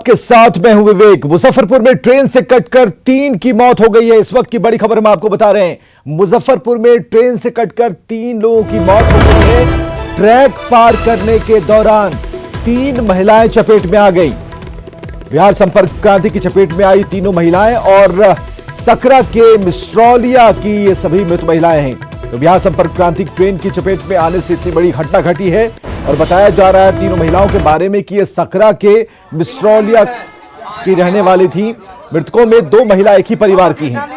के साथ मैं हूं विवेक। मुजफ्फरपुर में ट्रेन से कटकर 3 की मौत हो गई है। इस वक्त की बड़ी खबर हम आपको बता रहे हैं। मुजफ्फरपुर में ट्रेन से कटकर 3 लोगों की मौत हो गई है। ट्रैक पार करने के दौरान 3 महिलाएं चपेट में आ गई। बिहार संपर्क क्रांति की चपेट में आई तीनों महिलाएं और सकरा के मिसरौलिया की ये सभी मृत महिलाएं हैं। तो बिहार संपर्क क्रांति ट्रेन की चपेट में आने से इतनी बड़ी घटना घटी है और बताया जा रहा है तीनों महिलाओं के बारे में कि ये सकरा के मिसरौलिया की रहने वाली थी। मृतकों में 2 महिला एक ही परिवार की हैं।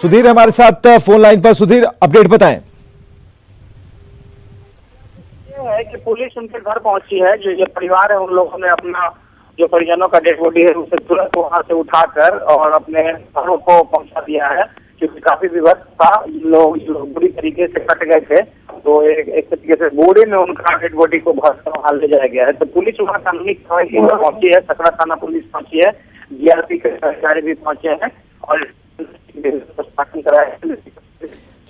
सुधीर हमारे साथ फोन लाइन पर। सुधीर, अपडेट बताएं। ये है कि पुलिस उनके घर पहुंची है। जो ये परिवार है उन लोगों ने अपना जो परिजनों का डेड बॉडी है उसे तुरंत वहां से उठाकर और अपने घरों को पहुंचा दिया है, क्योंकि काफी विवश था। लोग बुरी तरीके से कट गए थे, तो एक तरीके से बोरे में उनका डेड बॉडी को वहां ले जाया गया है। तो पुलिस वहां कानूनी कार्रवाई पहुंची है। सकरा थाना पुलिस पहुंची है, जीआरपी के अधिकारी भी पहुंचे हैं और कराया।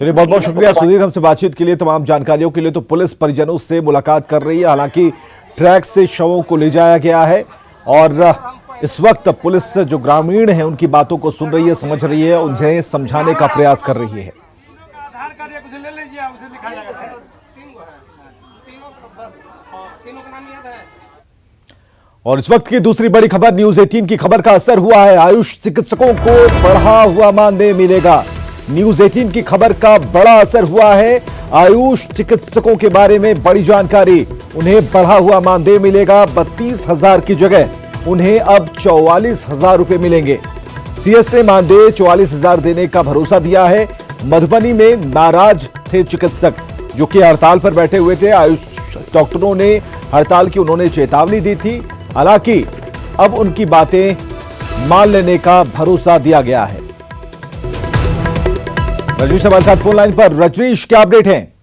चलिए, बहुत बहुत शुक्रिया सुधीर हमसे बातचीत के लिए, तमाम जानकारियों के लिए। तो पुलिस परिजनों से मुलाकात कर रही है। हालांकि ट्रैक से शवों को ले जाया गया है और इस वक्त पुलिस जो ग्रामीण हैं उनकी बातों को सुन रही है, समझ रही है, उन्हें समझाने का प्रयास कर रही है। और इस वक्त की दूसरी बड़ी खबर, न्यूज 18 की खबर का असर हुआ है। आयुष चिकित्सकों को बढ़ा हुआ मानदेय मिलेगा। न्यूज 18 की खबर का बड़ा असर हुआ है। आयुष चिकित्सकों के बारे में बड़ी जानकारी। उन्हें बढ़ा हुआ मानदेय मिलेगा। 32,000 की जगह उन्हें अब 44,000 रुपए मिलेंगे। सीएस ने मानदेय 44,000 देने का भरोसा दिया है। मधुबनी में नाराज थे चिकित्सक जो कि हड़ताल पर बैठे हुए थे। आयुष डॉक्टरों ने हड़ताल की उन्होंने चेतावनी दी थी। हालांकि अब उनकी बातें मान लेने का भरोसा दिया गया है। रजनीश हमारे साथ फोन लाइन पर। रजनीश, क्या अपडेट है?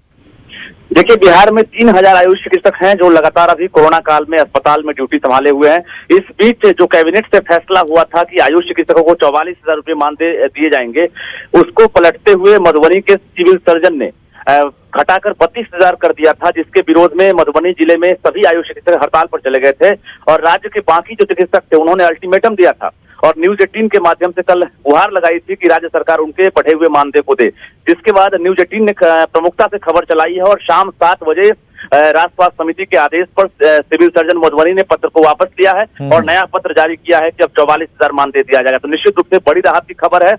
देखिए, बिहार में 3,000 आयुष चिकित्सक हैं जो लगातार अभी कोरोना काल में अस्पताल में ड्यूटी संभाले हुए हैं। इस बीच जो कैबिनेट से फैसला हुआ था कि आयुष चिकित्सकों को 44,000 रुपये मानदेय दिए जाएंगे, उसको पलटते हुए मधुबनी के सिविल सर्जन ने घटाकर 32,000 कर दिया था, जिसके विरोध में मधुबनी जिले में सभी आयुष चिकित्सक हड़ताल पर चले गए थे और राज्य के बाकी जो चिकित्सक थे उन्होंने अल्टीमेटम दिया था और न्यूज 18 के माध्यम से कल गुहार लगाई थी कि राज्य सरकार उनके बढ़े हुए मानदेय को दे। जिसके बाद न्यूज 18 ने प्रमुखता से खबर चलाई है और शाम 7 बजे राष्ट्र स्वास्थ्य समिति के आदेश पर सिविल सर्जन मधुबनी ने पत्र को वापस लिया है और नया पत्र जारी किया है कि अब 44,000 मानदेय दिया जाएगा। तो निश्चित रूप से बड़ी राहत की खबर है।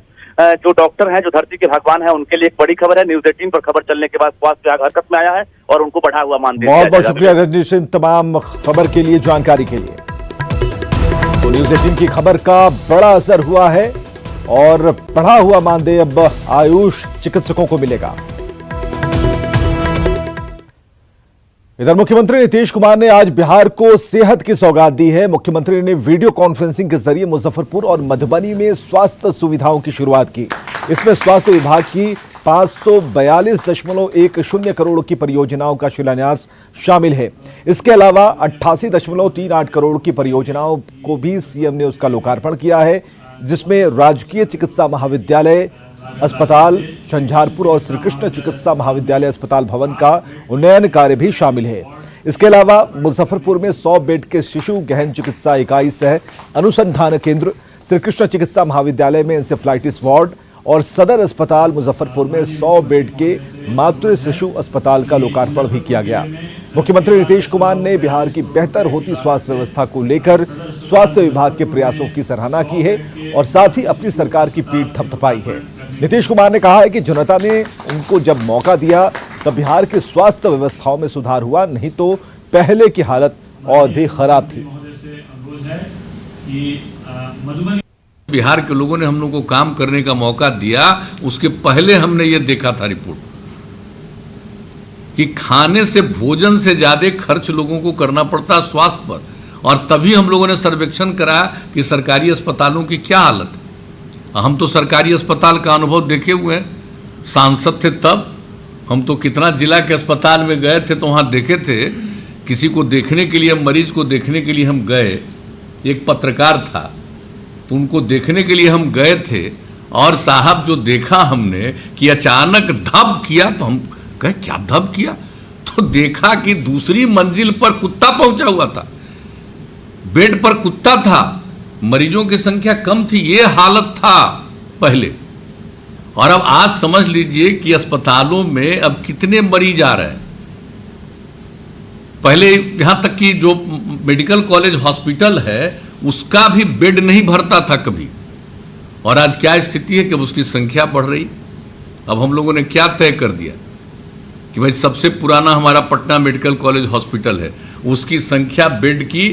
जो डॉक्टर हैं, जो धरती के भगवान हैं, उनके लिए एक बड़ी खबर है। न्यूज 18 पर खबर चलने के बाद स्वास्थ्य विभाग हरकत में आया है और उनको बढ़ा हुआ मानदेय। बहुत बहुत शुक्रिया रजनीश, तमाम खबर के लिए, जानकारी के लिए। तो न्यूज 18 की खबर का बड़ा असर हुआ है और बढ़ा हुआ मानदेय अब आयुष चिकित्सकों को मिलेगा। इधर मुख्यमंत्री नीतीश कुमार ने आज बिहार को सेहत की सौगात दी है। मुख्यमंत्री ने वीडियो कॉन्फ्रेंसिंग के जरिए मुजफ्फरपुर और मधुबनी में स्वास्थ्य सुविधाओं की शुरुआत की। इसमें स्वास्थ्य विभाग की 542.10 करोड़ की परियोजनाओं का शिलान्यास शामिल है। इसके अलावा 88.38 करोड़ की परियोजनाओं को भी सीएम ने उसका लोकार्पण किया है, जिसमें राजकीय चिकित्सा महाविद्यालय अस्पताल झंझारपुर और श्री कृष्ण चिकित्सा महाविद्यालय अस्पताल भवन का उन्नयन कार्य भी शामिल है। इसके अलावा मुजफ्फरपुर में 100 बेड के शिशु गहन चिकित्सा इकाई सह अनुसंधान केंद्र, श्री कृष्ण चिकित्सा महाविद्यालय में इंसेफ्लाइटिस वार्ड और सदर अस्पताल मुजफ्फरपुर में 100 बेड के मातृ शिशु अस्पताल का लोकार्पण भी किया गया। मुख्यमंत्री नीतीश कुमार ने बिहार की बेहतर होती स्वास्थ्य व्यवस्था को लेकर स्वास्थ्य विभाग के प्रयासों की सराहना की है और साथ ही अपनी सरकार की पीठ थपथपाई है। नीतीश कुमार ने कहा है कि जनता ने उनको जब मौका दिया तब बिहार की स्वास्थ्य व्यवस्थाओं में सुधार हुआ, नहीं तो पहले की हालत और भी खराब थी। बिहार के लोगों ने हम लोग को काम करने का मौका दिया, उसके पहले हमने ये देखा था रिपोर्ट कि खाने से, भोजन से ज्यादा खर्च लोगों को करना पड़ता स्वास्थ्य पर, और तभी हम लोगों ने सर्वेक्षण कराया कि सरकारी अस्पतालों की क्या हालत है। हम तो सरकारी अस्पताल का अनुभव देखे हुए हैं, सांसद थे तब। हम तो कितना जिला के अस्पताल में गए थे तो वहाँ देखे थे, किसी को देखने के लिए, मरीज को देखने के लिए हम गए, एक पत्रकार था तो उनको देखने के लिए हम गए थे और साहब जो देखा हमने कि अचानक धब किया, तो हम कहे क्या धब किया, तो देखा कि दूसरी मंजिल पर कुत्ता पहुंचा हुआ था। बेड पर कुत्ता था, मरीजों की संख्या कम थी, ये हालत था पहले। और अब आज समझ लीजिए कि अस्पतालों में अब कितने मरीज आ रहे हैं। पहले यहां तक कि जो मेडिकल कॉलेज हॉस्पिटल है उसका भी बेड नहीं भरता था कभी, और आज क्या स्थिति है कि उसकी संख्या बढ़ रही। अब हम लोगों ने क्या तय कर दिया कि भाई सबसे पुराना हमारा पटना मेडिकल कॉलेज हॉस्पिटल है, उसकी संख्या बेड की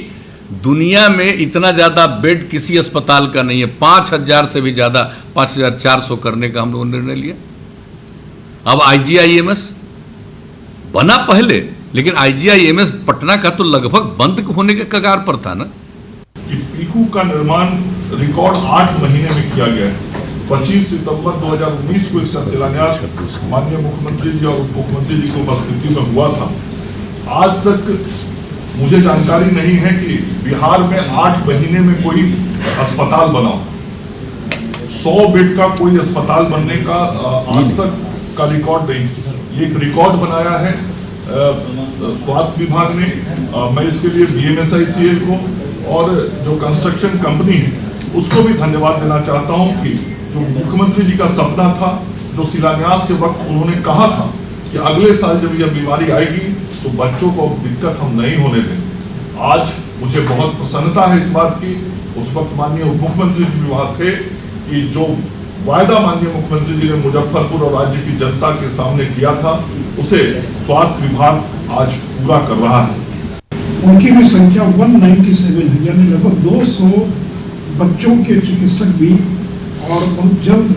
दुनिया में इतना ज़्यादा बेड किसी अस्पताल का नहीं है। 5000 से भी ज़्यादा, 5400 करने का हम लोगों ने निर्णय लिया। अब IGIMS बना पहले, लेकिन IGIMS पटना का तो लगभग बंद होने के कगार पर था ना। कि पीकू का निर्माण रिकॉर्ड 8 महीने में किया गया है। 25 सितंबर 2019 को इसका शिलान्यास माननीय मुख्यमंत्री जी और उप मुख्यमंत्री जी की उपस्थिति में हुआ था। आज तक मुझे जानकारी नहीं है कि बिहार में 8 महीने में कोई अस्पताल बना। 100 बेड का कोई अस्पताल बनने का आज तक का रिकॉर्ड नहीं। ये एक रिकॉर्ड बनाया है स्वास्थ्य विभाग ने। मैं इसके लिए BMSICL को और जो कंस्ट्रक्शन कंपनी है उसको भी धन्यवाद देना चाहता हूं कि जो मुख्यमंत्री जी का सपना था, जो शिलान्यास के वक्त उन्होंने कहा था कि अगले साल जब यह बीमारी आएगी तो बच्चों को दिक्कत हम नहीं होने दें। आज मुझे बहुत प्रसन्नता है इस बात की। उस वक्त माननीय उप मुख्यमंत्री जी भी वहां थे कि जो वायदा माननीय मुख्यमंत्री जी ने मुजफ्फरपुर और राज्य की जनता के सामने किया था उसे स्वास्थ्य विभाग आज पूरा कर रहा है। उनकी भी संख्या 197 है, यानी लगभग 200 बच्चों के चिकित्सक भी, और बहुत जल्द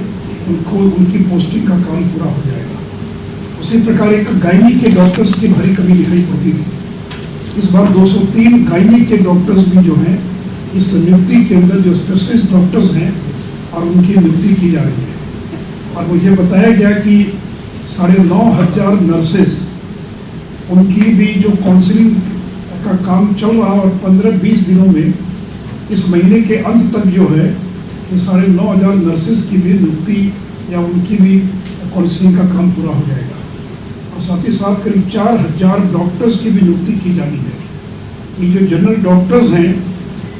उनकी पोस्टिंग का काम पूरा हो जाएगा। उसी प्रकार एक गायनी के डॉक्टर्स की भारी कमी दिखाई पड़ती थी। इस बार 203 गायनी के डॉक्टर्स भी जो हैं इस नियुक्ति के अंदर जो स्पेशलिस्ट डॉक्टर्स हैं और उनकी नियुक्ति की जा रही है। और मुझे बताया गया कि 9,500 नर्सेज, उनकी भी जो काउंसलिंग का काम चल रहा, और 15-20 दिनों में इस महीने के अंत तक जो है ये 9,500 नर्सेज की भी नियुक्ति या उनकी भी काउंसलिंग का काम पूरा हो जाएगा। और साथ ही साथ करीब 4,000 डॉक्टर्स की भी नियुक्ति की जानी है। ये जो जनरल डॉक्टर्स हैं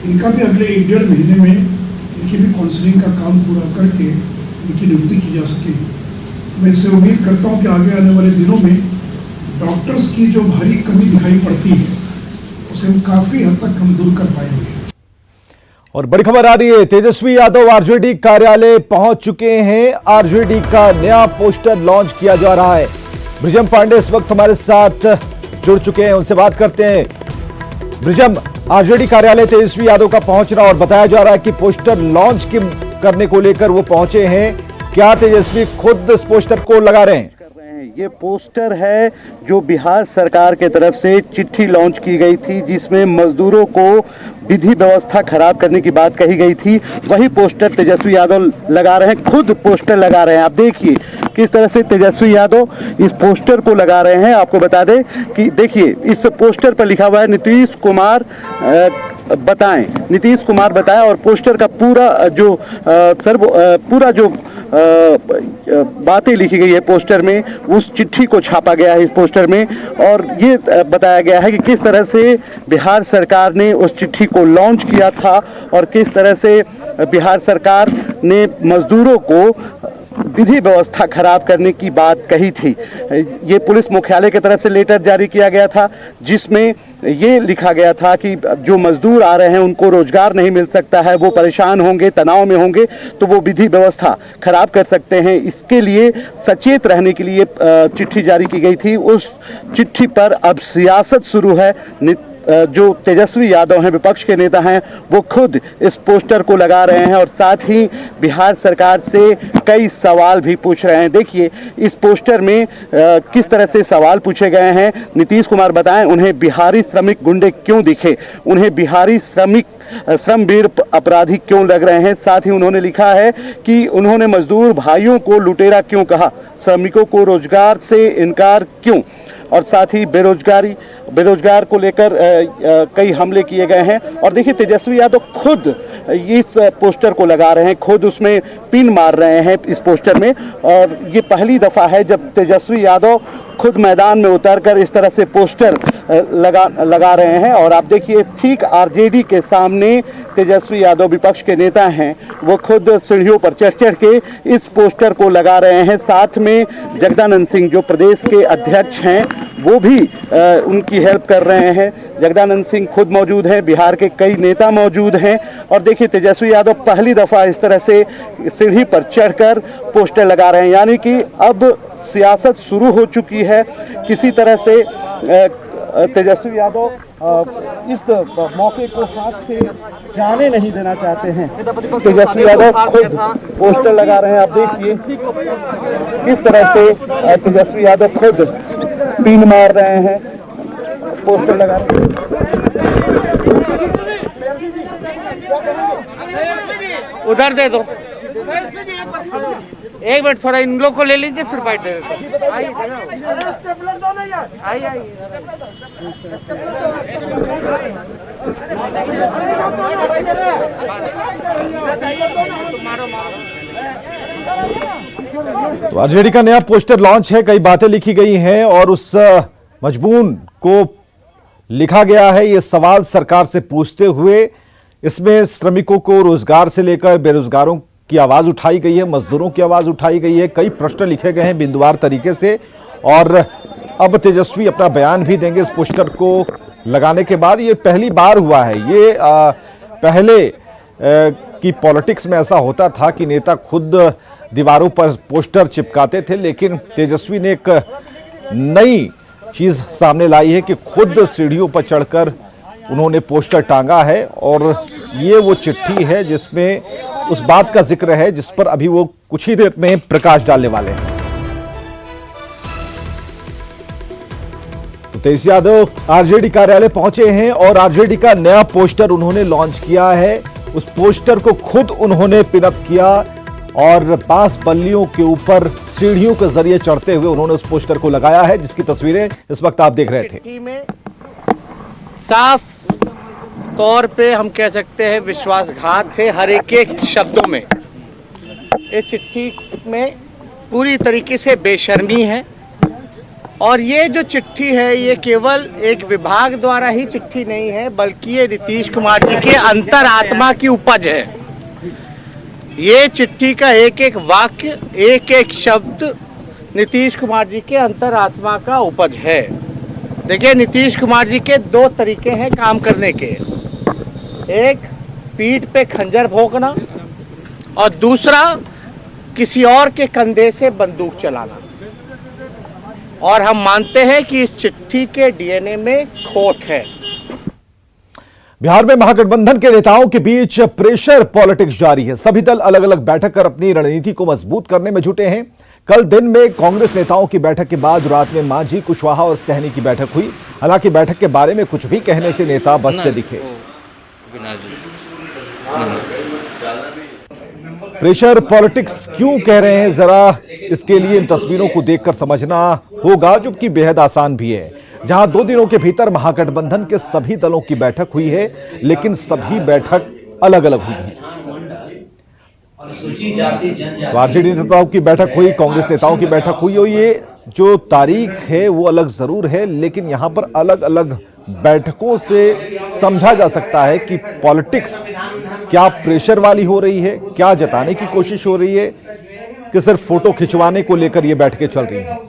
इनका भी अगले 1-1.5 महीने में इनकी भी काउंसलिंग का काम पूरा करके इनकी नियुक्ति की जा सकेगी। मैं इससे उम्मीद करता हूँ कि आगे आने वाले दिनों में डॉक्टर्स की जो भारी कमी दिखाई पड़ती है उसे हम काफ़ी हद तक हम दूर कर पाएंगे। और बड़ी खबर आ रही है, तेजस्वी यादव आरजेडी कार्यालय पहुंच चुके हैं। आरजेडी का नया पोस्टर लॉन्च किया जा रहा है। ब्रिजम पांडे इस वक्त हमारे साथ जुड़ चुके हैं, उनसे बात करते हैं। ब्रिजम, आरजेडी कार्यालय तेजस्वी यादव का पहुंचना, और बताया जा रहा है कि पोस्टर लॉन्च करने को लेकर वो पहुंचे हैं। क्या तेजस्वी खुद इस पोस्टर को लगा रहे हैं? ये पोस्टर है जो बिहार सरकार के तरफ से चिट्ठी लॉन्च की गई थी, जिसमें मजदूरों को विधि व्यवस्था खराब करने की बात कही गई थी। वही पोस्टर तेजस्वी यादव लगा रहे हैं, खुद पोस्टर लगा रहे हैं। आप देखिए किस तरह से तेजस्वी यादव इस पोस्टर को लगा रहे हैं। आपको बता दें कि देखिए इस पोस्टर पर लिखा हुआ है नीतीश कुमार बताएं, नीतीश कुमार बताएं, और पोस्टर का पूरा जो पूरा जो बातें लिखी गई है पोस्टर में, उस चिट्ठी को छापा गया है इस पोस्टर में। और ये बताया गया है कि किस तरह से बिहार सरकार ने उस चिट्ठी को लॉन्च किया था और किस तरह से बिहार सरकार ने मजदूरों को विधि व्यवस्था खराब करने की बात कही थी। ये पुलिस मुख्यालय की तरफ से लेटर जारी किया गया था, जिसमें ये लिखा गया था कि जो मजदूर आ रहे हैं उनको रोजगार नहीं मिल सकता है, वो परेशान होंगे, तनाव में होंगे, तो वो विधि व्यवस्था खराब कर सकते हैं। इसके लिए सचेत रहने के लिए चिट्ठी जारी की गई थी। उस चिट्ठी पर अब सियासत शुरू है। जो तेजस्वी यादव हैं, विपक्ष के नेता हैं, वो खुद इस पोस्टर को लगा रहे हैं और साथ ही बिहार सरकार से कई सवाल भी पूछ रहे हैं। देखिए इस पोस्टर में किस तरह से सवाल पूछे गए हैं। नीतीश कुमार बताएं उन्हें बिहारी श्रमिक गुंडे क्यों दिखे, उन्हें बिहारी श्रमवीर अपराधी क्यों लग रहे हैं। साथ ही उन्होंने लिखा है कि उन्होंने मजदूर भाइयों को लुटेरा क्यों कहा, श्रमिकों को रोजगार से इनकार क्यों, और साथ ही बेरोजगार को लेकर कई हमले किए गए हैं। और देखिए तेजस्वी यादव खुद इस पोस्टर को लगा रहे हैं, खुद उसमें पिन मार रहे हैं इस पोस्टर में। और ये पहली दफ़ा है जब तेजस्वी यादव खुद मैदान में उतरकर इस तरह से पोस्टर लगा रहे हैं। और आप देखिए ठीक आरजेडी के सामने तेजस्वी यादव विपक्ष के नेता हैं, वो खुद सीढ़ियों पर चढ़ के इस पोस्टर को लगा रहे हैं। साथ में जगदानंद सिंह जो प्रदेश के अध्यक्ष हैं वो भी उनकी हेल्प कर रहे हैं। जगदानंद सिंह खुद मौजूद हैं, बिहार के कई नेता मौजूद हैं। और देखिए तेजस्वी यादव पहली दफ़ा इस तरह से सीढ़ी पर चढ़कर पोस्टर लगा रहे हैं, यानी कि अब सियासत शुरू हो चुकी है। किसी तरह से तेजस्वी यादव इस मौके को हाथ से जाने नहीं देना चाहते हैं। तेजस्वी यादव खुद पोस्टर लगा रहे हैं, आप देखिए किस तरह से तेजस्वी यादव खुद पिन मार रहे हैं, पोस्टर लगा रहे हैं। उधर दे दो, एक मिनट थोड़ा इन लोग को ले लीजिए फिर बाइट दे देते। तो आरजेडी का नया पोस्टर लॉन्च है, कई बातें लिखी गई हैं और उस मजमून को लिखा गया है ये सवाल सरकार से पूछते हुए। इसमें श्रमिकों को रोजगार से लेकर बेरोजगारों की आवाज उठाई गई है, मजदूरों की आवाज उठाई गई है, कई प्रश्न लिखे गए हैं बिंदुवार तरीके से। और अब तेजस्वी अपना बयान भी देंगे इस पोस्टर को लगाने के बाद। ये पहली बार हुआ है, ये पहले की पॉलिटिक्स में ऐसा होता था कि नेता खुद दीवारों पर पोस्टर चिपकाते थे, लेकिन तेजस्वी ने एक नई चीज सामने लाई है कि खुद सीढ़ियों पर चढ़कर उन्होंने पोस्टर टांगा है। और ये वो चिट्ठी है जिसमें उस बात का जिक्र है जिस पर अभी वो कुछ ही देर में प्रकाश डालने वाले हैं। तो तेज यादव आरजेडी कार्यालय पहुंचे हैं और आरजेडी का नया पोस्टर उन्होंने लॉन्च किया है। उस पोस्टर को खुद उन्होंने पिनअप किया और 5 बल्लियों के ऊपर सीढ़ियों के जरिए चढ़ते हुए उन्होंने उस पोस्टर को लगाया है, जिसकी तस्वीरें इस वक्त आप देख रहे थे। चिट्ठी में साफ तौर पे हम कह सकते हैं विश्वासघात है हर एक शब्दों में। इस चिट्ठी में पूरी तरीके से बेशर्मी है और ये जो चिट्ठी है ये केवल एक विभाग द्वारा ही चिट्ठी नहीं है, बल्कि ये नीतीश कुमार जी के अंतरात्मा की उपज है। ये चिट्ठी का एक एक वाक्य, एक एक शब्द नीतीश कुमार जी के अंतरात्मा का उपज है। देखिए नीतीश कुमार जी के 2 तरीके हैं काम करने के, एक पीठ पे खंजर भोंकना और दूसरा किसी और के कंधे से बंदूक चलाना। और हम मानते हैं कि इस चिट्ठी के डीएनए में खोट है। बिहार में महागठबंधन के नेताओं के बीच प्रेशर पॉलिटिक्स जारी है। सभी दल अलग अलग बैठक कर अपनी रणनीति को मजबूत करने में जुटे हैं। कल दिन में कांग्रेस नेताओं की बैठक के बाद रात में मांझी, कुशवाहा और सहनी की बैठक हुई। हालांकि बैठक के बारे में कुछ भी कहने से नेता बचते दिखे। प्रेशर पॉलिटिक्स क्यों कह रहे हैं, जरा इसके लिए इन तस्वीरों को देखकर समझना होगा, जो कि बेहद आसान भी है। जहां 2 दिनों के भीतर महागठबंधन के सभी दलों की बैठक हुई है, लेकिन सभी बैठक अलग अलग हुई है। तो आरजेडी नेताओं की बैठक हुई, कांग्रेस नेताओं की बैठक हुई और ये जो तारीख है वो अलग जरूर है, लेकिन यहां पर अलग अलग बैठकों से समझा जा सकता है कि पॉलिटिक्स क्या प्रेशर वाली हो रही है, क्या जताने की कोशिश हो रही है, कि सिर्फ फोटो खिंचवाने को लेकर ये बैठकें चल रही हैं।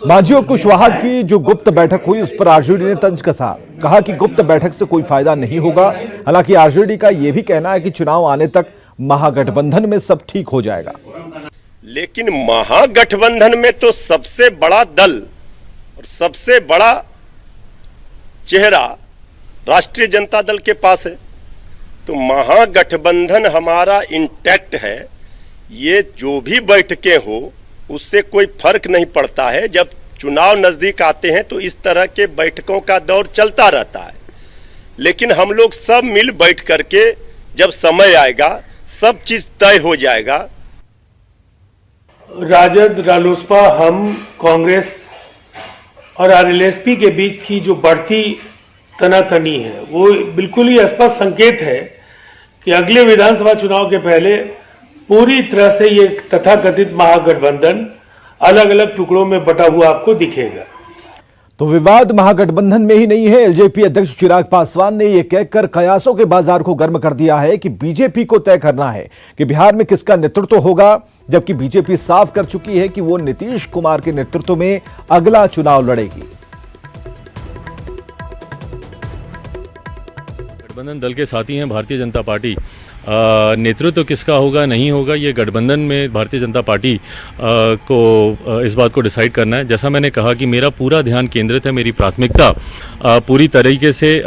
मांझी और कुशवाहा की जो गुप्त बैठक हुई उस पर आरजेडी ने तंज कसा, कहा कि गुप्त बैठक से कोई फायदा नहीं होगा। हालांकि आरजेडी का यह भी कहना है कि चुनाव आने तक महागठबंधन में सब ठीक हो जाएगा। लेकिन महागठबंधन में तो सबसे बड़ा दल और सबसे बड़ा चेहरा राष्ट्रीय जनता दल के पास है, तो महागठबंधन हमारा इंटैक्ट है। ये जो भी बैठकें हो उससे कोई फर्क नहीं पड़ता है। जब चुनाव नजदीक आते हैं तो इस तरह के बैठकों का दौर चलता रहता है, लेकिन हम लोग सब मिल बैठ करके जब समय आएगा सब चीज तय हो जाएगा। राजद, रालोसपा, हम, कांग्रेस और आरएलएसपी के बीच की जो बढ़ती तनातनी है वो बिल्कुल ही स्पष्ट संकेत है कि अगले विधानसभा चुनाव के पहले पूरी तरह से ये तथाकथित महागठबंधन अलग अलग टुकड़ों में बटा हुआ आपको दिखेगा। तो विवाद महागठबंधन में ही नहीं है। एलजेपी अध्यक्ष चिराग पासवान ने यह कहकर कयासों के बाजार को गर्म कर दिया है कि बीजेपी को तय करना है कि बिहार में किसका नेतृत्व होगा, जबकि बीजेपी साफ कर चुकी है कि वो नीतीश कुमार के नेतृत्व में अगला चुनाव लड़ेगी। गठबंधन दल के साथी हैं भारतीय जनता पार्टी। नेतृत्व किसका होगा नहीं होगा ये गठबंधन में भारतीय जनता पार्टी को इस बात को डिसाइड करना है। जैसा मैंने कहा कि मेरा पूरा ध्यान केंद्रित है, मेरी प्राथमिकता पूरी तरीके से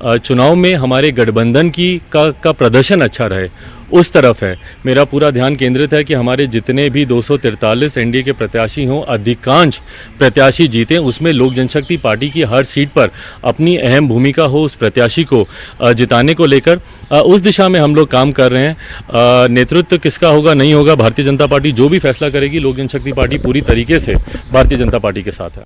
चुनाव में हमारे गठबंधन का प्रदर्शन अच्छा रहे उस तरफ है। मेरा पूरा ध्यान केंद्रित है कि हमारे जितने भी 243 एनडीए के प्रत्याशी हों, अधिकांश प्रत्याशी जीतें, उसमें लोक जनशक्ति पार्टी की हर सीट पर अपनी अहम भूमिका हो उस प्रत्याशी को जिताने को लेकर। उस दिशा में हम लोग काम कर रहे हैं। नेतृत्व किसका होगा नहीं होगा, भारतीय जनता पार्टी जो भी फैसला करेगी, लोक जनशक्ति पार्टी पूरी तरीके से भारतीय जनता पार्टी के साथ है।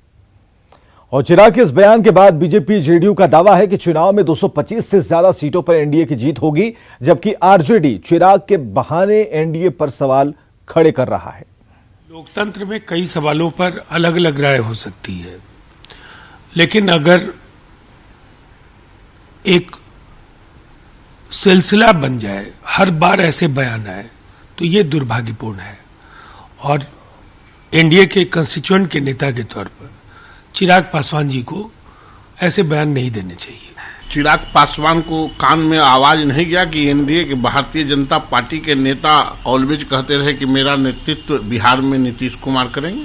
और चिराग के इस बयान के बाद बीजेपी जेडीयू का दावा है कि चुनाव में 225 से ज्यादा सीटों पर एनडीए की जीत होगी, जबकि आरजेडी चिराग के बहाने एनडीए पर सवाल खड़े कर रहा है। लोकतंत्र में कई सवालों पर अलग अलग राय हो सकती है, लेकिन अगर एक सिलसिला बन जाए, हर बार ऐसे बयान आए, तो ये दुर्भाग्यपूर्ण है। और एनडीए के कंस्टिट्यूएंट के नेता के तौर पर चिराग पासवान जी को ऐसे बयान नहीं देने चाहिए। चिराग पासवान को कान में आवाज नहीं गया कि एनडीए के भारतीय जनता पार्टी के नेता ऑलवेज कहते रहे कि मेरा नेतृत्व बिहार में नीतीश कुमार करेंगे।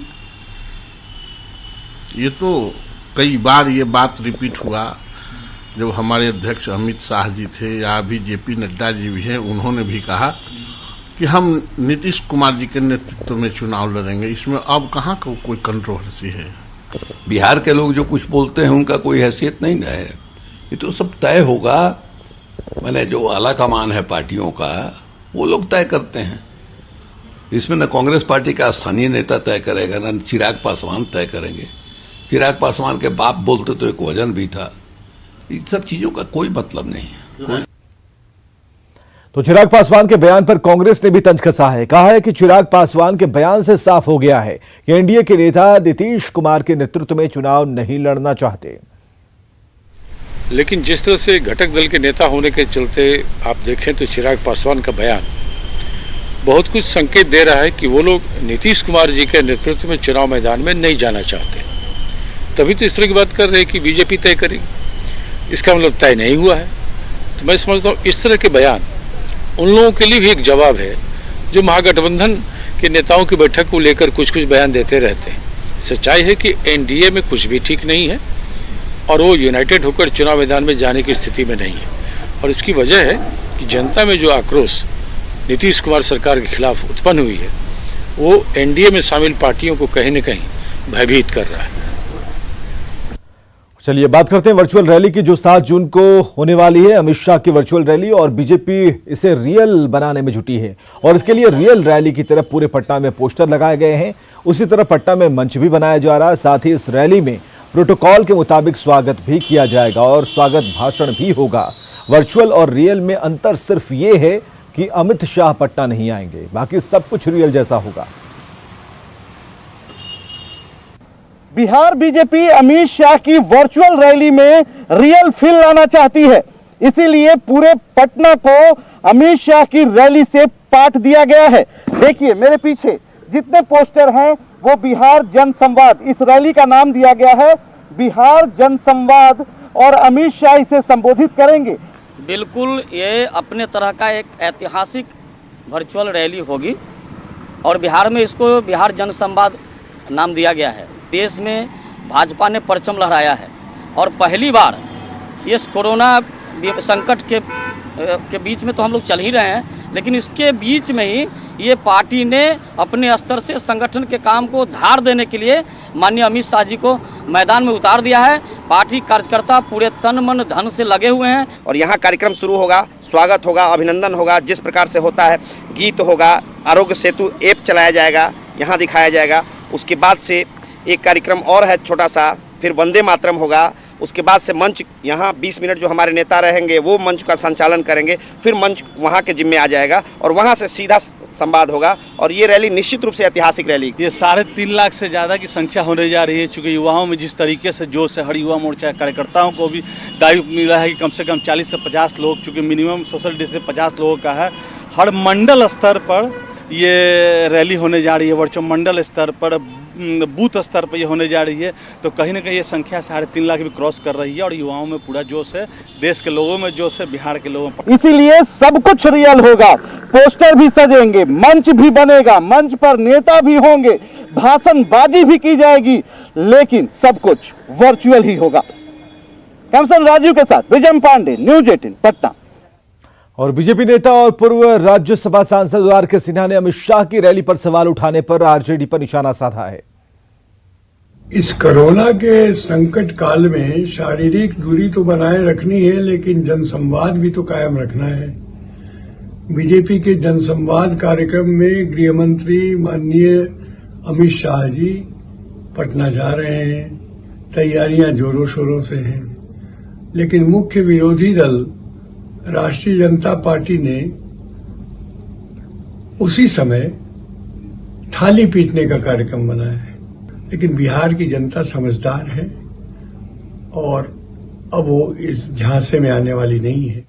ये तो कई बार ये बात रिपीट हुआ। जब हमारे अध्यक्ष अमित शाह जी थे या अभी जेपी नड्डा जी भी हैं, उन्होंने भी कहा कि हम नीतीश कुमार जी के नेतृत्व में चुनाव लड़ेंगे। इसमें अब कहाँ कोई कंट्रोवर्सी है। बिहार के लोग जो कुछ बोलते हैं उनका कोई हैसियत नहीं है। ये तो सब तय होगा। मैंने जो आला कमान है पार्टियों का, वो लोग तय करते हैं। इसमें न कांग्रेस पार्टी का स्थानीय नेता तय करेगा, न चिराग पासवान तय करेंगे। चिराग पासवान के बाप बोलते तो एक वजन भी था। इन सब चीजों का कोई मतलब नहीं है। तो चिराग पासवान के बयान पर कांग्रेस ने भी तंज कसा है। कहा है कि चिराग पासवान के बयान से साफ हो गया है कि एनडीए के नेता नीतीश कुमार के नेतृत्व में चुनाव नहीं लड़ना चाहते। लेकिन जिस तरह से घटक दल के नेता होने के चलते आप देखें तो चिराग पासवान का बयान बहुत कुछ संकेत दे रहा है कि वो लोग नीतीश कुमार जी के नेतृत्व में चुनाव मैदान में नहीं जाना चाहते। तभी तो इस तरह की बात कर रहे हैं कि बीजेपी तय करेगी। इसका मतलब तय नहीं हुआ है। तो मैं समझता हूँ इस तरह के बयान उन लोगों के लिए भी एक जवाब है जो महागठबंधन के नेताओं की बैठक को लेकर कुछ कुछ बयान देते रहते हैं। सच्चाई है कि एनडीए में कुछ भी ठीक नहीं है और वो यूनाइटेड होकर चुनाव मैदान में जाने की स्थिति में नहीं है। और इसकी वजह है कि जनता में जो आक्रोश नीतीश कुमार सरकार के खिलाफ उत्पन्न हुई है, वो एनडीए में शामिल पार्टियों को कहीं न कहीं भयभीत कर रहा है। चलिए बात करते हैं वर्चुअल रैली की जो 7 जून को होने वाली है। अमित शाह की वर्चुअल रैली, और बीजेपी इसे रियल बनाने में जुटी है और इसके लिए रियल रैली की तरफ पूरे पटना में पोस्टर लगाए गए हैं। उसी तरह पटना में मंच भी बनाया जा रहा है। साथ ही इस रैली में प्रोटोकॉल के मुताबिक स्वागत भी किया जाएगा और स्वागत भाषण भी होगा। वर्चुअल और रियल में अंतर सिर्फ ये है कि अमित शाह पटना नहीं आएंगे, बाकी सब कुछ रियल जैसा होगा। बिहार बीजेपी अमित शाह की वर्चुअल रैली में रियल फील लाना चाहती है, इसीलिए पूरे पटना को अमित शाह की रैली से पाट दिया गया है। देखिए मेरे पीछे जितने पोस्टर हैं वो बिहार जन संवाद, इस रैली का नाम दिया गया है बिहार जन संवाद, और अमित शाह इसे संबोधित करेंगे। बिल्कुल ये अपने तरह का एक ऐतिहासिक वर्चुअल रैली होगी और बिहार में इसको बिहार जन संवाद नाम दिया गया है। देश में भाजपा ने परचम लहराया है और पहली बार इस कोरोना संकट के बीच में तो हम लोग चल ही रहे हैं, लेकिन इसके बीच में ही ये पार्टी ने अपने स्तर से संगठन के काम को धार देने के लिए माननीय अमित शाह जी को मैदान में उतार दिया है। पार्टी कार्यकर्ता पूरे तन मन धन से लगे हुए हैं और यहाँ कार्यक्रम शुरू होगा, स्वागत होगा, अभिनंदन होगा, जिस प्रकार से होता है, गीत होगा, आरोग्य सेतु ऐप चलाया जाएगा, यहाँ दिखाया जाएगा। उसके बाद से एक कार्यक्रम और है छोटा सा, फिर वंदे मातरम होगा, उसके बाद से मंच यहाँ 20 मिनट जो हमारे नेता रहेंगे वो मंच का संचालन करेंगे, फिर मंच वहाँ के जिम्मे आ जाएगा और वहाँ से सीधा संवाद होगा। और ये रैली निश्चित रूप से ऐतिहासिक रैली। ये 3.5 लाख से ज़्यादा की संख्या होने जा रही है, चूँकि युवाओं में जिस तरीके से जोश है, हर युवा मोर्चा कार्यकर्ताओं को भी दायित्व मिला है कि कम से कम 40 से 50 लोग, चूँकि मिनिमम सोशल डिस्टेंस 50 लोगों का है, हर मंडल स्तर पर ये रैली होने जा रही है, वर्चुअल मंडल स्तर पर, बूथ स्तर पर ये होने जा रही है। तो कहीं ना कहीं ये संख्या 3.5 लाख भी क्रॉस कर रही है और युवाओं में पूरा जोश है, देश के लोगों में जोश है, बिहार के लोगों पर। इसीलिए सब कुछ रियल होगा, पोस्टर भी सजेंगे, मंच भी बनेगा, मंच पर नेता भी होंगे, भाषणबाजी भी की जाएगी, लेकिन सब कुछ वर्चुअल ही होगा। कैमसन राजू के साथ विजय पांडे, न्यूज 18 पटना। और बीजेपी नेता और पूर्व राज्यसभा सांसद आर.के. सिन्हा ने अमित शाह की रैली पर सवाल उठाने पर आरजेडी पर निशाना साधा है। इस कोरोना के संकट काल में शारीरिक दूरी तो बनाए रखनी है, लेकिन जनसंवाद भी तो कायम रखना है। बीजेपी के जनसंवाद कार्यक्रम में गृह मंत्री माननीय अमित शाह जी पटना जा रहे हैं, तैयारियां जोरों शोरों से हैं, लेकिन मुख्य विरोधी दल राष्ट्रीय जनता पार्टी ने उसी समय थाली पीटने का कार्यक्रम बनाया है। लेकिन बिहार की जनता समझदार है और अब वो इस झांसे में आने वाली नहीं है।